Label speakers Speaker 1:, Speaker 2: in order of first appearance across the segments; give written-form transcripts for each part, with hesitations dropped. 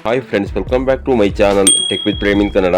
Speaker 1: Hi friends, welcome back to my channel tech with Prem in Kannada.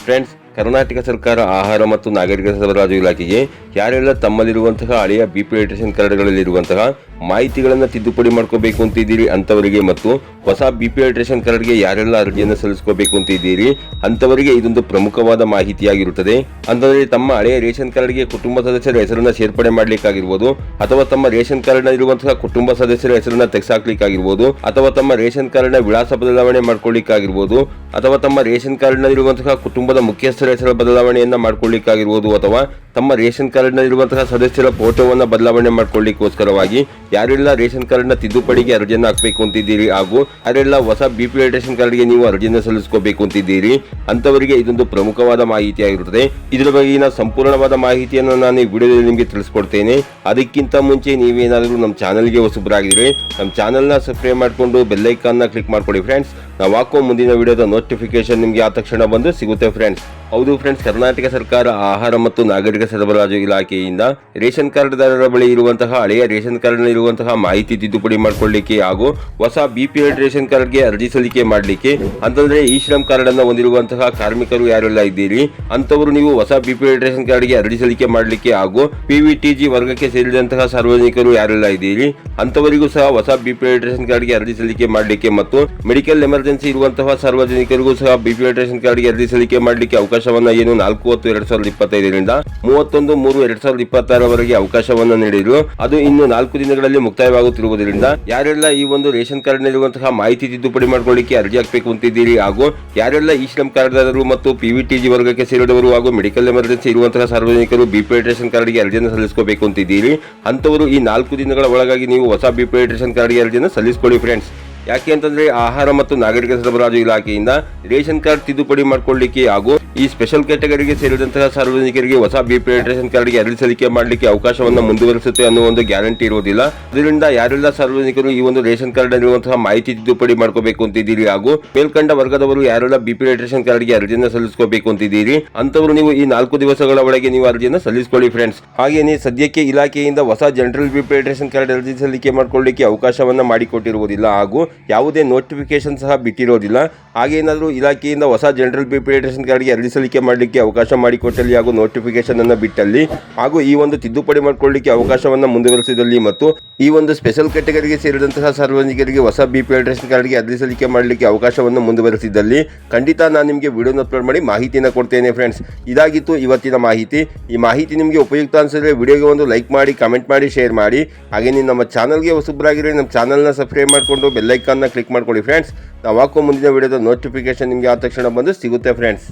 Speaker 1: Friends, Karnataka ಸರ್ಕಾರ ಆಹಾರ ಮತ್ತು ನಾಗರಿಕ ಸರಬರಾಜು ಇಲಾಖೆಗೆ ಯಾರೆಲ್ಲ ತಮ್ಮಲ್ಲಿರುವಂತಹ ಹಳೆಯ ಬಿಪಿ ರೇಷನ್ ಕಾರ್ಡ್ಗಳಲ್ಲಿರುವಂತಹ ಮಾಹಿತಿಗಳನ್ನು ತಿದ್ದುಪಡಿ ಮಾಡ್ಕೋಬೇಕು ಅಂತಿದ್ದೀರಿ ಅಂಥವರಿಗೆ ಮತ್ತು ಹೊಸ ಬಿಪಿ ರೇಷನ್ ಕಾರ್ಡ್ಗೆ ಯಾರೆಲ್ಲ ಅರ್ಜಿಯನ್ನು ಸಲ್ಲಿಸ್ಕೋಬೇಕು ಅಂತಿದ್ದೀರಿ ಅಂಥವರಿಗೆ ಇದೊಂದು ಪ್ರಮುಖವಾದ ಮಾಹಿತಿಯಾಗಿರುತ್ತದೆ. ಅಂತಂದ್ರೆ ತಮ್ಮ ಹಳೆಯ ರೇಷನ್ ಕಾರ್ಡ್ಗೆ ಕುಟುಂಬ ಸದಸ್ಯರ ಹೆಸರನ್ನ ಸೇರ್ಪಡೆ ಮಾಡ್ಲಿಕ್ಕಾಗಿರ್ಬೋದು, ಅಥವಾ ತಮ್ಮ ರೇಷನ್ ಕಾರ್ಡ್ನ ಇರುವಂತಹ ಕುಟುಂಬ ಸದಸ್ಯರ ಹೆಸರನ್ನ ತೆಗೆಸಾಕ್ಲಿಕ್ಕಾಗಿರ್ಬೋದು, ಅಥವಾ ತಮ್ಮ ರೇಷನ್ ಕಾರ್ಡ್ನ ವಿಳಾಸ ಬದಲಾವಣೆ ಮಾಡ್ಕೊಳ್ಳಿಕ್ಕಾಗಿರ್ಬೋದು, ಅಥವಾ ತಮ್ಮ ರೇಷನ್ ಕಾರ್ಡ್ನ ಇರುವಂತಹ ಕುಟುಂಬದ ಮುಖ್ಯಸ್ಥರ ಹೆಸರ ಬದಲಾವಣೆಯನ್ನ ಮಾಡ್ಕೊಳ್ಳಿಕ್ಕಾಗಿರ್ಬೋದು, ಅಥವಾ ತಮ್ಮ ರೇಷನ್ ಕಾರ್ಡ್ನ ಇರುವಂತಹ ಸದಸ್ಯರ ಫೋಟೋವನ್ನ ಬದಲಾವಣೆ ಮಾಡ್ಕೊಳ್ಳಿಕ್ಕೋಸ್ಕರವಾಗಿ ಯಾರೆಲ್ಲ ರೇಷನ್ ಕಾರ್ಡ್ನ ತಿದ್ದುಪಡಿಗೆ ಅರ್ಜಿಯನ್ನು ಹಾಕಬೇಕು ಅಂತಿದ್ದೀರಿ ಹಾಗೂ ಯಾರೆಲ್ಲ ಹೊಸ ಬಿಪಿ ರೇಷನ್ ಕಾರ್ಡ್ಗೆ ನೀವು ಅರ್ಜಿಯನ್ನು ಸಲ್ಲಿಸ್ಕೋಬೇಕು ಅಂತಿದ್ದೀರಿ ಅಂತವರಿಗೆ ಇದೊಂದು ಪ್ರಮುಖವಾದ ಮಾಹಿತಿಯಾಗಿರುತ್ತದೆ. ಇದರ ಬಗೆಗಿನ ಸಂಪೂರ್ಣವಾದ ಮಾಹಿತಿಯನ್ನು ನಾನು ಈ ವಿಡಿಯೋದಲ್ಲಿ ನಿಮಗೆ ತಿಳಿಸ್ಕೊಡ್ತೇನೆ. ಅದಕ್ಕಿಂತ ಮುಂಚೆ ನೀವೇನಾದರೂ ನಮ್ಮ ಚಾನಲ್ಗೆ ಹೊಸಬರಾಗಿದ್ರೆ ನಮ್ಮ ಚಾನಲ್ನ ಸಬ್ಸ್ಕ್ರೈಬ್ ಮಾಡಿಕೊಂಡು ಬೆಲ್ ಐಕಾನ್ನ ಕ್ಲಿಕ್ ಮಾಡ್ಕೊಳ್ಳಿ ಫ್ರೆಂಡ್ಸ್. ನಾವು ಹಾಕೋ ಮುಂದಿನ ವಿಡಿಯೋದ ನೋಟಿಫಿಕೇಶನ್ ನಿಮಗೆ ಆ ತಕ್ಷಣ ಬಂದು ಸಿಗುತ್ತೆ ಫ್ರೆಂಡ್ಸ್. ಹೌದು ಫ್ರೆಂಡ್ಸ್, ಕರ್ನಾಟಕ ಸರ್ಕಾರ ಆಹಾರ ಮತ್ತು ನಾಗರಿಕ ಸರಬರಾಜು ಇಲಾಖೆಯಿಂದ ರೇಷನ್ ಕಾರ್ಡ್ದಾರರ ಬಳಿ ಇರುವಂತಹ ಹಳೆಯ ರೇಷನ್ ಕಾರ್ಡ್ನ ಇರುವಂತಹ ಮಾಹಿತಿ ತಿದ್ದುಪಡಿ ಮಾಡಿಕೊಳ್ಳಿಕ್ಕೆ ಹಾಗೂ ಹೊಸ ಬಿಪಿ ರೇಷನ್ ಕಾರ್ಡ್ಗೆ ಅರ್ಜಿ ಸಲ್ಲಿಕೆ ಮಾಡಲಿಕ್ಕೆ, ಅಂತಂದ್ರೆ ಈ ಶ್ರಮ್ ಕಾರ್ಡ್ ಅನ್ನು ಹೊಂದಿರುವಂತಹ ಕಾರ್ಮಿಕರು ಯಾರೆಲ್ಲ ಇದ್ದೀರಿ ಅಂತವರು ನೀವು ಹೊಸ ಬಿಪಿ ರೇಷನ್ ಕಾರ್ಡ್ಗೆ ಅರ್ಜಿ ಸಲ್ಲಿಕೆ ಮಾಡಲಿಕ್ಕೆ ಹಾಗೂ ಪಿವಿಟಿಜಿ ವರ್ಗಕ್ಕೆ ಸೇರಿದಂತಹ ಸಾರ್ವಜನಿಕರು ಯಾರೆಲ್ಲ ಇದ್ದೀರಿ ಅಂತವರಿಗೂ ಸಹ ಹೊಸ ಬಿಪಿ ರೇಷನ್ ಕಾರ್ಡ್ಗೆ ಅರ್ಜಿ ಸಲ್ಲಿಕೆ ಮಾಡಲಿಕ್ಕೆ ಮತ್ತು ಮೆಡಿಕಲ್ ಎಮರ್ಜೆನ್ಸಿ ಇರುವಂತಹ ಸಾರ್ವಜನಿಕರಿಗೂ ಸಹ ಬಿಪಿ ರೇಷನ್ ಕಾರ್ಡ್ಗೆ ಅರ್ಜಿ ಸಲ್ಲಿಕೆ ಮಾಡಲಿಕ್ಕೆ ಅವಕಾಶವನ್ನ ಏನು 4/10/2025ರಿಂದ 31/3/2026 ಅವಕಾಶವನ್ನು ನೀಡಿದ್ರು. ಅದು ಇನ್ನು 4 ದಿನಗಳಲ್ಲಿ ಮುಕ್ತಾಯವಾಗುತ್ತಿರುವುದರಿಂದ ಯಾರೆಲ್ಲ ಈ ಒಂದು ರೇಷನ್ ಕಾರ್ಡ್ ನಲ್ಲಿರುವಂತಹ ಮಾಹಿತಿ ತಿದ್ದುಪಡಿ ಮಾಡ್ಕೊಳ್ಳಿಕ್ಕೆ ಅರ್ಜಿ ಹಾಕಬೇಕು ಅಂತಿದ್ದೀರಿ ಹಾಗೂ ಯಾರೆಲ್ಲ ಈ ಶ್ರಮ್ ಕಾರ್ಡ್ದಾರರು ಮತ್ತು ಪಿವಿಟಿಜಿ ವರ್ಗಕ್ಕೆ ಸೇರಿದವರು ಹಾಗೂ ಮೆಡಿಕಲ್ ಎಮರ್ಜೆನ್ಸಿ ಇರುವಂತಹ ಸಾರ್ವಜನಿಕರು ಬಿಪಿ ರೇಷನ್ ಕಾರ್ಡ್ಗೆ ಅರ್ಜಿಯನ್ನು ಸಲ್ಲಿಸಬೇಕು ಅಂತಿದ್ದೀರಿ ಅಂತವರು ಈ 4 ದಿನಗಳ ಒಳಗಾಗಿ ನೀವು ಹೊಸ ಬಿಪಿ ರೇಷನ್ ಕಾರ್ಡ್ಗೆ ಅರ್ಜಿಯನ್ನು ಸಲ್ಲಿಸಿಕೊಳ್ಳಿ ಫ್ರೆಂಡ್ಸ್. ಯಾಕೆ ಅಂತಂದ್ರೆ ಆಹಾರ ಮತ್ತು ನಾಗರಿಕ ಸರಬರಾಜು ಇಲಾಖೆಯಿಂದ ರೇಷನ್ ಕಾರ್ಡ್ ತಿದ್ದುಪಡಿ ಮಾಡಿಕೊಳ್ಳಿಕ್ಕೆ ಹಾಗೂ ಈ ಸ್ಪೆಷಲ್ ಕ್ಯಾಟಗರಿಗೆ ಸೇರಿದಂತಹ ಸಾರ್ವಜನಿಕರಿಗೆ ಹೊಸ ಬಿಪಿ ರೇಷನ್ ಕಾರ್ಡ್ಗೆ ಅರ್ಜಿ ಸಲ್ಲಿಕೆ ಮಾಡಲಿಕ್ಕೆ ಅವಕಾಶವನ್ನು ಮುಂದುವರಿಸುತ್ತೆ ಅನ್ನೋ ಒಂದು ಗ್ಯಾರಂಟಿ ಇರುವುದಿಲ್ಲ. ಅದರಿಂದ ಯಾರೆಲ್ಲ ಸಾರ್ವಜನಿಕರು ಈ ಒಂದು ರೇಷನ್ ಕಾರ್ಡ್ ನಲ್ಲಿರುವಂತಹ ಮಾಹಿತಿ ತಿದ್ದುಪಡಿ ಮಾಡ್ಕೋಬೇಕು ಅಂತಿದ್ದೀರಿ ಹಾಗೂ ಮೇಲ್ಕಂಡ ವರ್ಗದವರು ಯಾರೆಲ್ಲ ಬಿಪಿ ರೇಷನ್ ಕಾರ್ಡ್ಗೆ ಅರ್ಜಿಯನ್ನು ಸಲ್ಲಿಸಬೇಕು ಅಂತಿದ್ದೀರಿ ಅಂತವರು ನೀವು ಈ 4 ದಿವಸಗಳ ಒಳಗೆ ನೀವು ಅರ್ಜಿಯನ್ನು ಸಲ್ಲಿಸಿಕೊಳ್ಳಿ ಫ್ರೆಂಡ್ಸ್. ಹಾಗೇನೆ ಸದ್ಯಕ್ಕೆ ಇಲಾಖೆಯಿಂದ ಹೊಸ ಜನರಲ್ ಬಿಪಿ ರೇಷನ್ ಕಾರ್ಡ್ ಅರ್ಜಿ ಸಲ್ಲಿಕೆ ಮಾಡಿಕೊಳ್ಳಿಕ್ಕೆ ಅವಕಾಶವನ್ನ ಮಾಡಿಕೊಟ್ಟಿರುವುದಿಲ್ಲ ಹಾಗೂ ಯಾವುದೇ ನೋಟಿಫಿಕೇಶನ್ ಸಹ ಬಿಟ್ಟಿರೋದಿಲ್ಲ. ಹಾಗೇನಾದರೂ ಇಲಾಖೆಯಿಂದ ಹೊಸ ಜನರಲ್ ಬಿಪಿ ರೇಷನ್ ಕಾರ್ಡ್ಗೆ ಅರ್ಜಿ ಸಲ್ಲಿಕೆ ಮಾಡಲಿಕ್ಕೆ ಅವಕಾಶ ಮಾಡಿಕೊಟ್ಟಲ್ಲಿ ಹಾಗೂ ನೋಟಿಫಿಕೇಶನ್ ಅನ್ನು ಬಿಟ್ಟಲ್ಲಿ ಹಾಗೂ ಈ ಒಂದು ತಿದ್ದುಪಡಿ ಮಾಡಿಕೊಳ್ಳಿಕ್ಕೆ ಅವಕಾಶವನ್ನು ಮುಂದುವರಿಸಿದಲ್ಲಿ ಮತ್ತು ಈ ಒಂದು ಸ್ಪೆಷಲ್ ಕ್ಯಾಟಗರಿಗೆ ಸೇರಿದಂತಹ ಸಾರ್ವಜನಿಕರಿಗೆ ಹೊಸ ಬಿಪಿ ರೇಷನ್ ಕಾರ್ಡ್ಗೆ ಅರ್ಜಿ ಸಲ್ಲಿಕೆ ಮಾಡಲಿಕ್ಕೆ ಅವಕಾಶವನ್ನು ಮುಂದುವರಿಸಿದಲ್ಲಿ ಖಂಡಿತ ನಾನು ನಿಮಗೆ ವಿಡಿಯೋನ ಅಪ್ಲೋಡ್ ಮಾಡಿ ಮಾಹಿತಿಯನ್ನು ಕೊಡ್ತೇನೆ ಫ್ರೆಂಡ್ಸ್. ಇದಾಗಿತ್ತು ಇವತ್ತಿನ ಮಾಹಿತಿ. ಈ ಮಾಹಿತಿ ನಿಮಗೆ ಉಪಯುಕ್ತ ಅನಿಸಿದ್ರೆ ವಿಡಿಯೋಗೆ ಒಂದು ಲೈಕ್ ಮಾಡಿ, ಕಮೆಂಟ್ ಮಾಡಿ, ಶೇರ್ ಮಾಡಿ. ಹಾಗೆ ನೀವು ನಮ್ಮ ಚಾನಲ್ಗೆ ಹೊಸಬರಾಗಿದ್ರೆ ನಮ್ಮ ಚಾನಲ್ನ ಸಬ್ಸ್ಕ್ರೈಬ್ ಮಾಡಿಕೊಂಡು ಬೆಲ್ ಐಕಾನ್ನ ಕ್ಲಿಕ್ ಮಾಡ್ಕೊಳ್ಳಿ ಫ್ರೆಂಡ್ಸ್. ನಾವು ಹಾಕೋ ಮುಂದಿನ ವಿಡಿಯೋದ ನೋಟಿಫಿಕೇಶನ್ ನಿಮಗೆ ಆ ತಕ್ಷಣ ಬಂದು ಸಿಗುತ್ತೆ ಫ್ರೆಂಡ್ಸ್.